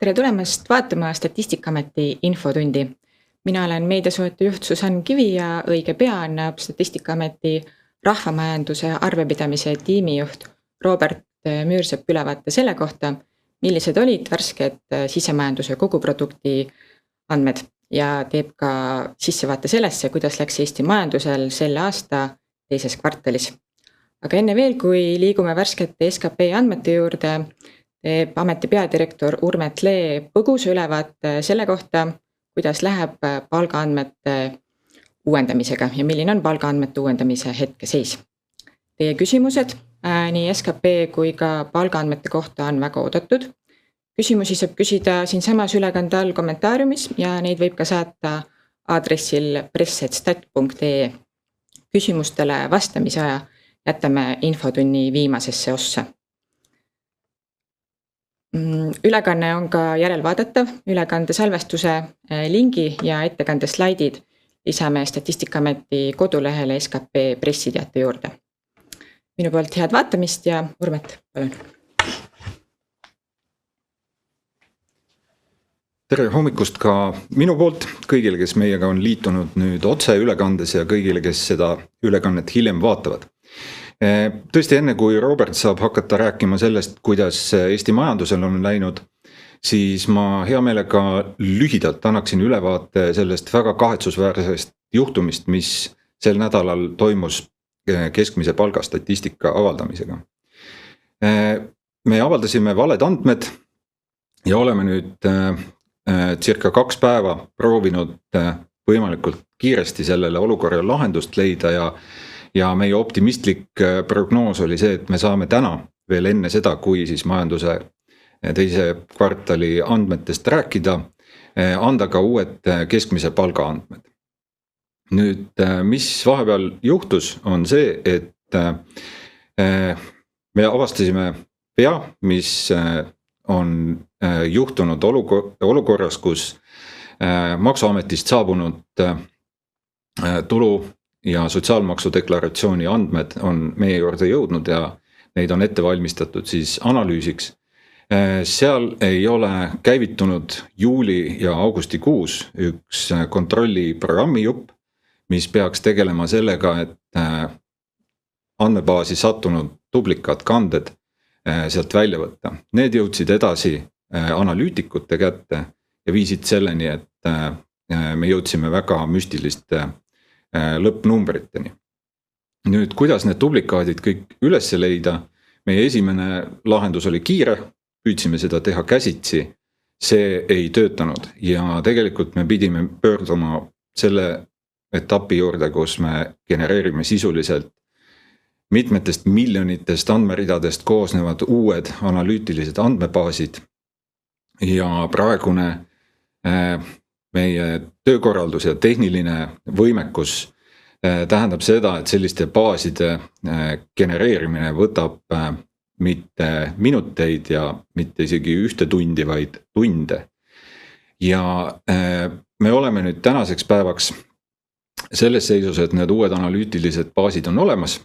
Tere tulemast vaatama Statistikaameti infotundi. Mina olen meediasuhete juht Susann Kivi ja õige pea annab Statistikaameti rahvamajanduse arvepidamise tiimijuht Robert Müürsepp ülevaate selle kohta, millised olid värsked sisemajanduse koguprodukti andmed ja teeb ka sissevaate sellesse, kuidas läks Eesti majandusel selle aasta teises kvartalis. Aga enne veel, kui liigume värskete SKP andmete juurde, teeb ameti peadirektor Urmet Lee põgusa ülevaate selle kohta, kuidas läheb palgaandmete uuendamisega ja milline on palgaandmete uuendamise hetkeseis. Teie küsimused nii SKP kui ka palgaandmete kohta on väga oodatud. Küsimusi saab küsida siinsamas ülekande all kommentaariumis ja neid võib ka saata aadressil press@stat.ee. Küsimustele vastamise aja jätame infotunni viimasesse ossa. Ülekanne on ka järelvaadatav, ülekande salvestuse lingi ja ettekande slaidid lisame Statistikaameti kodulehele SKP pressiteate juurde. Minu poolt head vaatamist ja Urmet, palun. Tere hommikust ka minu poolt kõigile, kes meiega on liitunud nüüd otse ülekandes ja kõigile, kes seda ülekannet hiljem vaatavad. Tõesti enne, kui Robert saab hakata rääkima sellest, kuidas Eesti majandusel on läinud, siis ma hea meelega lühidalt annaksin ülevaate sellest väga kahetsusväärsest juhtumist, mis sel nädalal toimus keskmise palgastatistika avaldamisega. Me avaldasime valed andmed ja oleme nüüd circa 2 päeva proovinud võimalikult kiiresti sellele olukorra lahendust leida ja meie optimistlik prognoos oli see, et me saame täna veel enne seda, kui siis majanduse teise kvartali andmetest rääkida, anda ka uued keskmise palga andmed. Nüüd, mis vahepeal juhtus, on see, et me avastasime vea, mis on juhtunud olukorras, kus maksuametist saabunud tulu ja sotsiaalmaksu deklaratsiooni andmed on meie juurde jõudnud ja neid on ette valmistatud siis analüüsiks. Seal ei ole käivitunud juuli ja augustikuus üks kontrolliprogrammi jupp, mis peaks tegelema sellega, et andmebaasi sattunud duplikaatkanded sealt välja võtta. Need jõudsid edasi analüütikute kätte ja viisid selleni, et me jõudsime väga müstiliste lõppnumbriteni. Nüüd, kuidas need duplikaadid kõik üles leida? Meie esimene lahendus oli kiire, püüdsime seda teha käsitsi, see ei töötanud ja tegelikult me pidime pöörduma selle etapi juurde, kus me genereerime sisuliselt mitmetest miljonitest andmeridadest koosnevad uued analüütilised andmebaasid ja praegune meie töökorraldus ja tehniline võimekus tähendab seda, et selliste baaside genereerimine võtab mitte minuteid ja mitte isegi 1 tundi, vaid tunde. Ja me oleme nüüd tänaseks päevaks selles seisus, et need uued analüütilised baasid on olemas.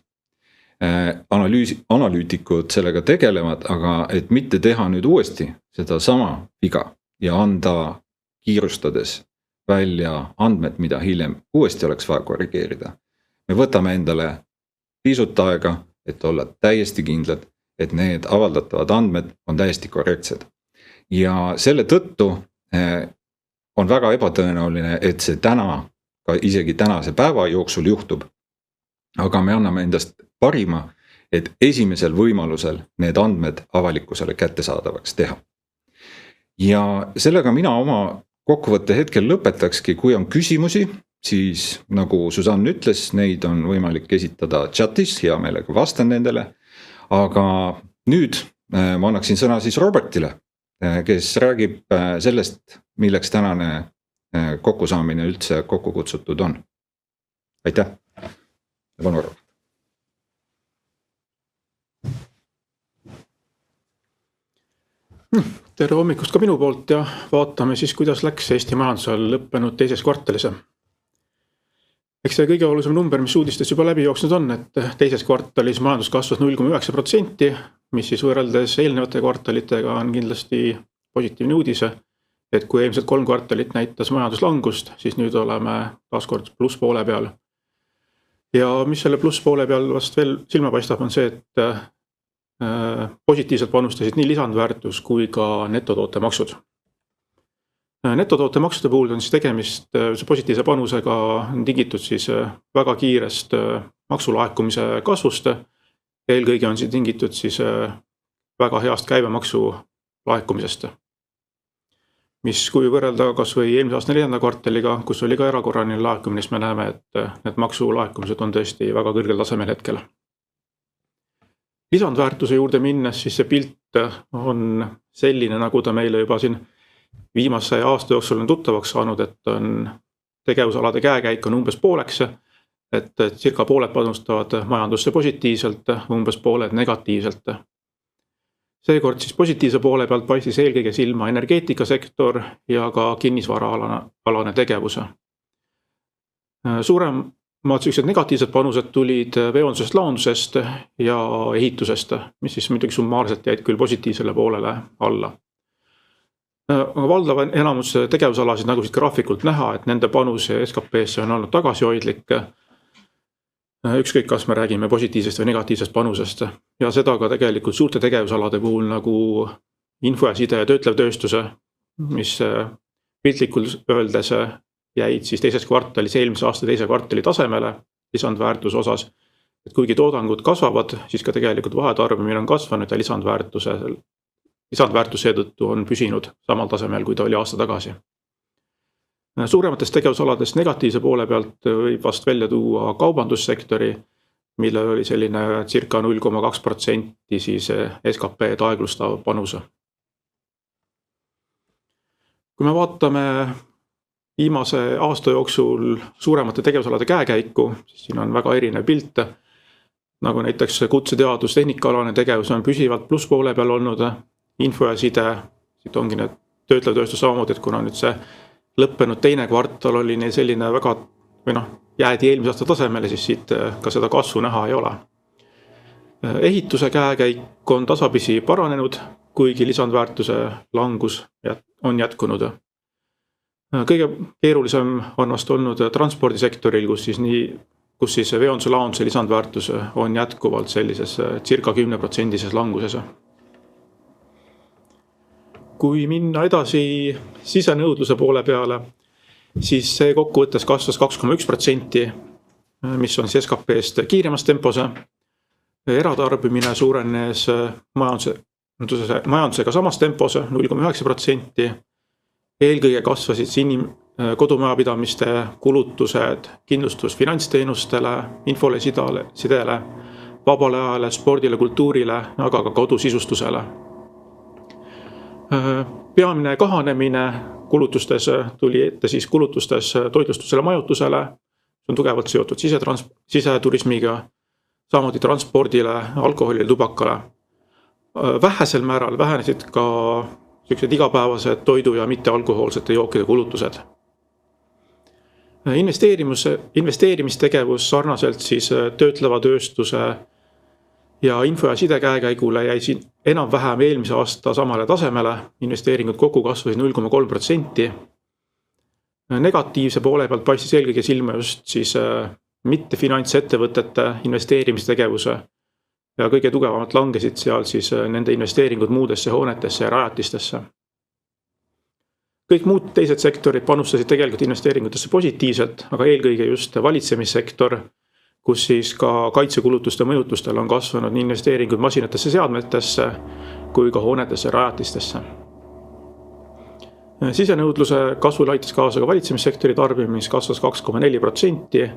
Analüütikud sellega tegelevad, aga et mitte teha nüüd uuesti seda sama viga ja anda kiirustades välja andmed, mida hiljem uuesti oleks vaja korrigeerida. Me võtame endale pisut aega, et olla täiesti kindlad, et need avaldatavad andmed on täiesti korrektsed. Ja selle tõttu on väga ebatõenäoline, et see täna, ka isegi tänase päeva jooksul juhtub. Aga me anname endast parima, et esimesel võimalusel need andmed avalikkusele kättesaadavaks teha. Ja sellega mina oma kokkuvõtte hetkel lõpetakski, kui on küsimusi, siis nagu Susann ütles, neid on võimalik esitada chatis, hea meelega vastan nendele. Aga nüüd ma annaksin sõna siis Robertile, kes räägib sellest, milleks tänane kokkusaamine üldse kokku kutsutud on. Aitäh! Tere hommikust ka minu poolt ja vaatame siis, kuidas läks Eesti majandusel lõppenud teises kvartalis. Eks see kõige olulisem number, mis uudistes juba läbi jooksnud on, et teises kvartalis majandus kasvas 0,9%, mis siis võrreldes eelnevate kvartalitega on kindlasti positiivne uudis, et kui eelmised 3 kvartalit näitas majanduslangust, siis nüüd oleme taaskord plusspoole peal. Ja mis selle plusspoole peal vast veel silma paistab, on see, et positiivselt panustasid nii lisandväärtus kui ka netotoote-maksud. Netotoote-maksude puhul on siis tegemist positiivse panusega tingitud siis väga kiirest maksulaekumise kasvust. Eelkõige on siin tingitud siis väga heast käibemaksu laekumisest, mis kui võrrelda kas või eelmise aasta 4. kvartaliga, kus oli ka erakorraline laekumine, siis me näeme, et need maksulaekumised on tõesti väga kõrgel tasemel hetkel. Lisandväärtuse juurde minnes, siis see pilt on selline, nagu ta meile juba siin viimase aasta jooksul on tuttavaks saanud, et on tegevusalade käekäik on umbes pooleks, et circa pooled panustavad majandusse positiivselt, umbes pooled negatiivselt. Seekord siis positiivse poole pealt paistis eelkõige silma energeetikasektor ja ka kinnisvaraalane tegevus. Suuremad sellised negatiivsed panused tulid veondusest, laondusest ja ehitusest, mis siis muidugi summaarselt jäid küll positiivsele poolele alla. Aga valdav enamus tegevusalasid, nagu siit graafikult näha, et nende panus SKP-sse on olnud tagasihoidlik. Ükskõik, kas me räägime positiivsest või negatiivsest panusest. Ja seda ka tegelikult suurte tegevusalade puhul nagu info ja side ja töötlev tööstuse, mis piltlikult öeldes jäid siis teises kvartalis eelmise aasta teise kvartali tasemele lisandväärtuse osas. Et kuigi toodangud kasvavad, siis ka tegelikult vahetarbimine on kasvanud ja lisandväärtus seetõttu on püsinud samal tasemel, kui ta oli aasta tagasi. Suurematest tegevusaladest negatiivse poole pealt võib vast välja tuua kaubandussektori, millel oli selline circa 0,2% siis SKP aeglustav panus. Kui me vaatame viimase aasta jooksul suuremate tegevusalade käekäiku, siis siin on väga erinev pilt. Nagu näiteks kutseteadus, tehnikaalane tegevus on püsivalt plusspoole peal olnud, info ja side, siit ongi need töötlev tööstus samamoodi, et kuna nüüd see lõppenud teine kvartal oli neil selline väga, jäädi eelmise aasta tasemele, siis siit ka seda kasvu näha ei ole. Ehituse käekäik on tasapisi paranenud, kuigi lisandväärtuse langus on jätkunud. Kõige keerulisem on vast olnud transpordisektoril, kus siis veonduse laonduse lisandväärtus on jätkuvalt sellises circa 10% languses. Kui minna edasi sisenõudluse poole peale, siis see kokkuvõttes kasvas 2,1%, mis on siis SKP-st kiiremas tempos. Eratarbimine suurenes majandusega samas tempos 0,9%. Eelkõige kasvasid kodumajapidamiste kulutused, kindlustus finantsteenustele, infole, sidele, vabale ajale, spordile, kultuurile, aga ka kodusisustusele. Peamine kahanemine kulutustes tuli ette siis kulutustes toitlustusele, majutusele, see on tugevalt seotud siseturismiga, samuti transpordile, alkoholile, tubakale. Vähesel määral vähenesid ka sellised igapäevased toidu- ja mittealkohoolsete jookide kulutused. Investeerimistegevus sarnaselt siis töötleva tööstuse ja info ja side käekäigule jäi siin enam-vähem eelmise aasta samale tasemele, investeeringud kokku kasvasid 0,3%. Negatiivse poole pealt paistis eelkõige silma just siis mitte finantsettevõtete investeerimistegevuse ja kõige tugevamalt langesid seal siis nende investeeringud muudesse hoonetesse ja rajatistesse. Kõik muud teised sektorid panustasid tegelikult investeeringutesse positiivselt, aga eelkõige just valitsemissektor, kus siis ka kaitsekulutuste mõjutustel on kasvanud nii investeeringud masinatesse, seadmetesse kui ka hoonetesse ja rajatistesse. Sisenõudluse kasvul aitas kaasa ka valitsemissektori tarbimine, mis kasvas 2,4%,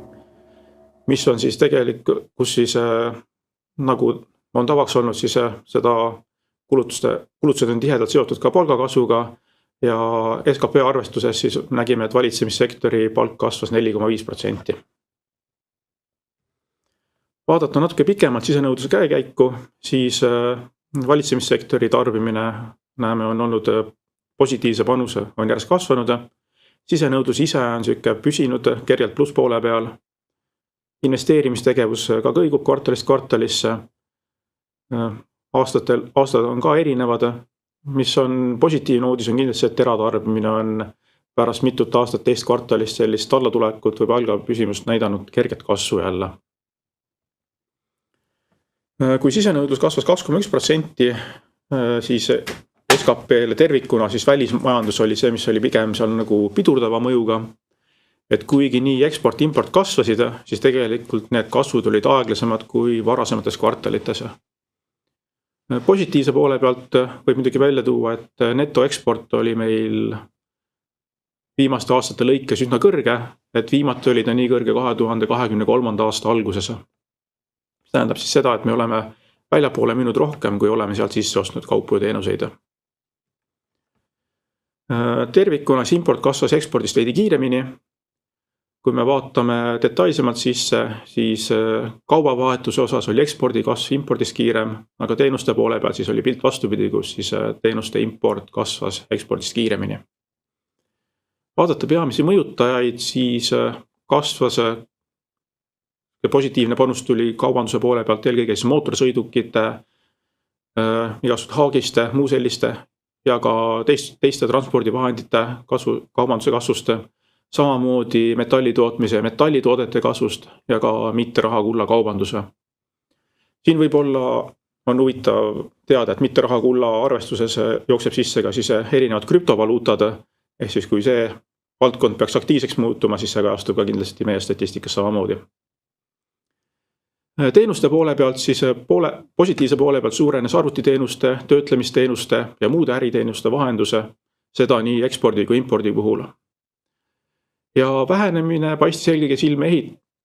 mis on siis kus siis nagu on tavaks olnud, siis seda kulutused on tihedalt seotud ka palgakasvuga ja SKP arvestuses siis nägime, et valitsemissektori palk kasvas 4,5%. Vaadata natuke pikemalt sisenõudluse käekäiku, siis valitsemissektori tarbimine näeme on olnud positiivse panuse, on järjest kasvanud. Sisenõudlus ise on püsinud kergelt plusspoole peal. Investeerimistegevus ka kõigub kvartalist kvartalisse. Aastad on ka erinevad. mis on positiivne uudis, on kindlasti see, et teratarbimine on pärast mitut aastat teist kvartalist sellist allatulekut või palgapüsimust näidanud kerget kasvu jälle. Kui sisenõudlus kasvas 2,1%, siis SKP-le tervikuna, siis välismajandus oli see, mis oli pigem seal nagu pidurdava mõjuga. Et kuigi nii eksport-import kasvasid, siis tegelikult need kasvud olid aeglasemad kui varasemates kvartalites. Positiivse poole pealt võib muidugi välja tuua, et netoeksport oli meil viimaste aastate lõikes üsna kõrge, et viimati oli ta nii kõrge 2023. aasta alguses. See tähendab siis seda, et me oleme väljapoole müünud rohkem, kui oleme sealt sisse ostnud kaupu ja teenuseid. Tervikuna import kasvas ekspordist veidi kiiremini. Kui me vaatame detailsemalt sisse, siis kaubavahetuse osas oli ekspordi kasv impordist kiirem, aga teenuste poole peal siis oli pilt vastupidi, kus siis teenuste import kasvas ekspordist kiiremini. Vaadata peamisi mõjutajaid, siis kasvas positiivne panus tuli kaubanduse poole pealt eelkõige siis mootorsõidukite, igasugused haagiste, muu selliste ja ka teiste transpordivahendite kaubanduse kasvust, samamoodi metallitootmise ja metallitoodete kasvust ja ka mitteraha kulla kaubanduse. Siin võib-olla on huvitav teada, et mitteraha kulla arvestuses jookseb sisse ka siis erinevad krüptovaluutad, ehk siis kui see valdkond peaks aktiivseks muutuma, siis see kajastub ka kindlasti meie statistikas samamoodi. Teenuste poole pealt siis positiivse poole pealt suurenes arvutiteenuste, töötlemisteenuste ja muude äriteenuste vahenduse, seda nii ekspordi kui impordi puhul. Ja vähenemine paistis eelkõige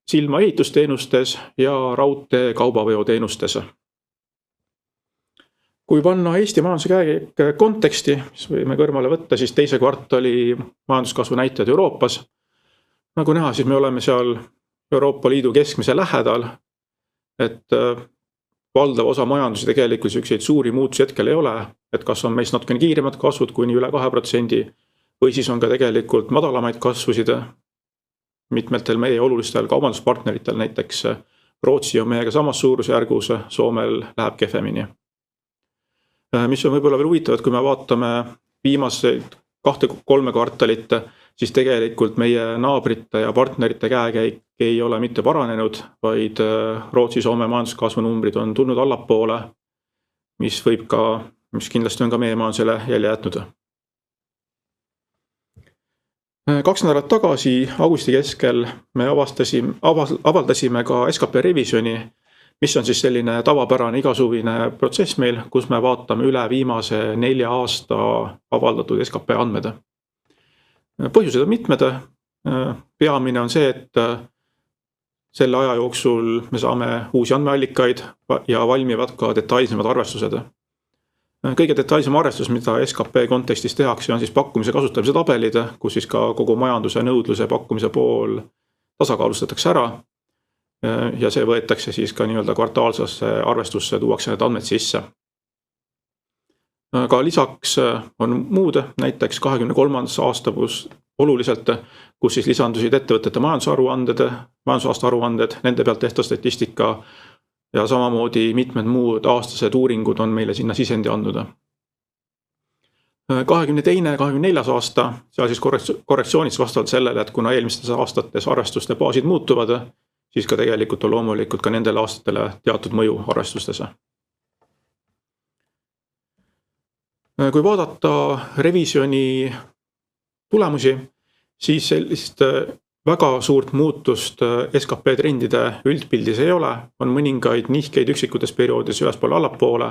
silma ehitusteenustes ja raudtee kaubaveoteenustes. Kui panna Eesti majanduse käekäik konteksti, siis võime kõrvale võtta siis teise kvartali majanduskasvu näitajad Euroopas. Nagu näha, siis me oleme seal Euroopa Liidu keskmise lähedal, et valdav osa majandusi tegelikult selliseid suuri muutusi hetkel ei ole, et kas on meist natukene kiiremad kasvud kuni üle 2% või siis on ka tegelikult madalamaid kasvusid mitmetel meie olulistel kaubanduspartneritel, näiteks Rootsi on meiega samas suurusjärgus, Soomel läheb kehvemini. Mis on võib-olla veel huvitav, et kui me vaatame viimaseid 2-3 kvartalit, siis tegelikult meie naabrite ja partnerite käekäik ei ole mitte paranenud, vaid Rootsi-Soome majanduskasvu numbrid on tulnud allapoole, mis kindlasti on ka meie majandusele jälje jätnud. 2 nädalat tagasi, augusti keskel, me avaldasime ka SKP revisjoni, mis on siis selline tavapärane igasuvine protsess meil, kus me vaatame üle viimase 4 aasta avaldatud SKP andmed. Põhjused on mitmed. Peamine on see, et selle aja jooksul me saame uusi andmeallikaid ja valmivad ka detailsemad arvestused. Kõige detailsem arvestus, mida SKP kontekstis tehakse, on siis pakkumise kasutamise tabelid, kus siis ka kogu majanduse nõudluse pakkumise pool tasakaalustatakse ära. Ja see võetakse siis ka nii-öelda kvartaalsesse arvestusse, tuuakse need andmed sisse. Aga lisaks on muud, näiteks 23. aasta oluliselt, kus siis lisandusid ettevõtete majandusaasta aruanded, nende pealt tehtav statistika ja samamoodi mitmed muud aastased uuringud on meile sinna sisendi andnud. 22-24 aasta, seal siis korrektsioonid vastavalt sellele, et kuna eelmistes aastates arvestuste baasid muutuvad, siis ka tegelikult on loomulikult ka nendele aastatele teatud mõju arvestustes. Kui vaadata revisjoni tulemusi, siis sellist väga suurt muutust SKP trendide üldpildis ei ole, on mõningaid nihkeid üksikutes perioodides ülespoole allapoole,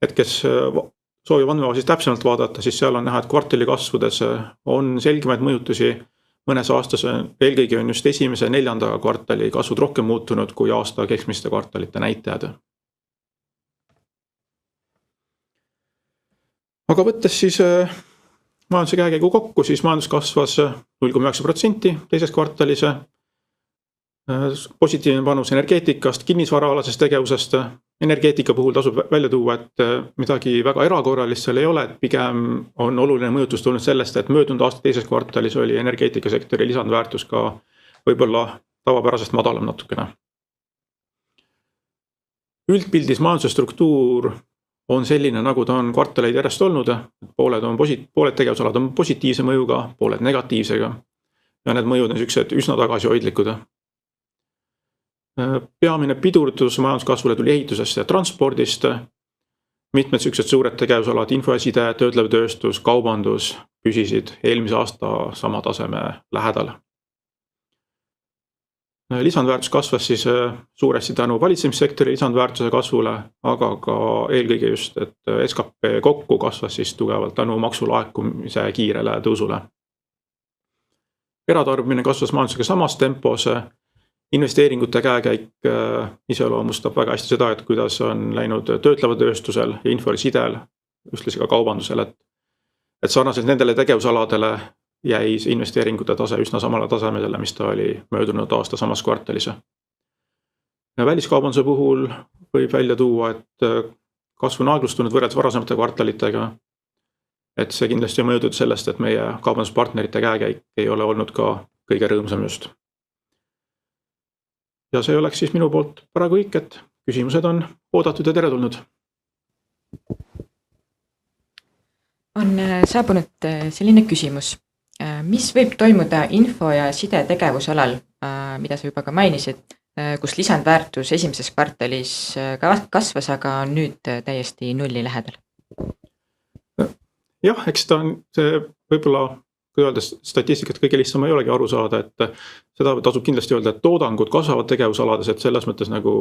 et kes soovib andmebaasis täpsemalt vaadata, siis seal on näha, et kvartali kasvudes on selgemaid mõjutusi, mõnes aastas eelkõige on just 1.–4. kvartali kasvud rohkem muutunud kui aasta keskmiste kvartalite näitajad. Aga võttes siis majanduse käekäigu kokku, siis majandus kasvas 0,9% teises kvartalis. Positiivne panus energeetikast, kinnisvaraalasest tegevusest. Energeetika puhul tasub välja tuua, et midagi väga erakorralist seal ei ole, et pigem on oluline mõjutus tulnud sellest, et möödunud aasta teises kvartalis oli energeetikasektori lisandväärtus ka võib-olla tavapärasest madalam natukene. Üldpildis majanduse struktuur on selline, nagu ta on kvartaleid järjest olnud. Pooled tegevusalad on positiivse mõjuga, pooled negatiivsega. Ja need mõjud on sellised üsna tagasihoidlikud. Peamine pidurdus majanduskasvule tuli ehitusest ja transpordist. Mitmed sellised suured tegevusalad, info ja side, töötlev tööstus, kaubandus püsisid eelmise aasta sama taseme lähedal. Lisandväärtus kasvas siis suuresti tänu valitsemissektori lisandväärtuse kasvule, aga ka eelkõige just, et SKP kokku kasvas siis tugevalt tänu maksulaekumise kiirele tõusule. Eratarbimine kasvas majandusega samas tempos. Investeeringute käekäik iseloomustab väga hästi seda, et kuidas on läinud töötleva tööstusel ja info ja sidel, ühtlasi ka kaubandusel, et sarnaselt nendele tegevusaladele jäi investeeringute tase üsna samale tasemele, mis ta oli möödunud aasta samas kvartalis. Ja väliskaubanduse puhul võib välja tuua, et kasvu on aeglustunud võrreldes varasemate kvartalitega. Et see kindlasti on mõjutud sellest, et meie kaubanduspartnerite käekäik ei ole olnud ka kõige rõõmsam just. Ja see oleks siis minu poolt praegu kõik, et küsimused on oodatud ja teretulnud. On saabunud selline küsimus. Mis võib toimuda info ja side tegevusalal, mida sa juba ka mainisid, kus lisandväärtus esimeses kvartalis kasvas, aga on nüüd täiesti nulli lähedal? Jah, eks ta on see võib-olla, kui öelda statistikat kõige lihtsam ei olegi aru saada, et seda tasub kindlasti öelda, et toodangud kasvavad tegevusalades, et selles mõttes nagu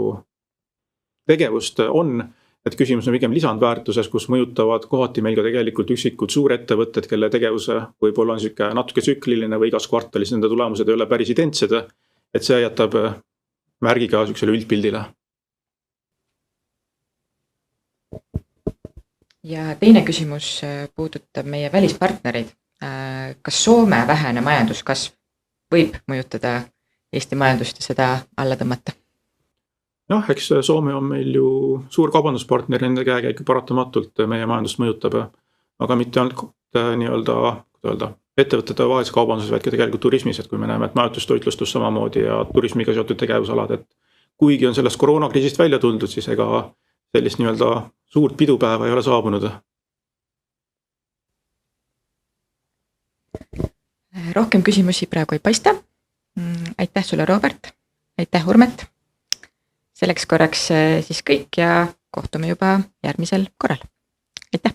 tegevust on, et küsimus on pigem lisandväärtuses, kus mõjutavad kohati meil ka tegelikult üksikud suurettevõtted, kelle tegevuse võib-olla on natuke tsükliline või igas kvartalis nende tulemused ei ole päris identsed, et see jätab märgiga sellisele üldpildile. Ja teine küsimus puudutab meie välispartnereid. Kas Soome vähene majanduskasv võib mõjutada Eesti majandust ja seda alla tõmmata? Noh, eks Soome on meil ju suur kaubanduspartner, nende käekäik paratamatult meie majandust mõjutab, aga mitte ainult ettevõtete vahelise kaubanduses, vaid ka tegelikult turismis, et kui me näeme, et majutustoitlustus samamoodi ja turismiga seotud tegevusalad, et kuigi on sellest koroonakriisist välja tuldud, siis ega sellist suurt pidupäeva ei ole saabunud. Rohkem küsimusi praegu ei paista. Aitäh sulle, Robert. Aitäh, Urmet. Selleks korraks siis kõik ja kohtume juba järgmisel korral. Aitäh!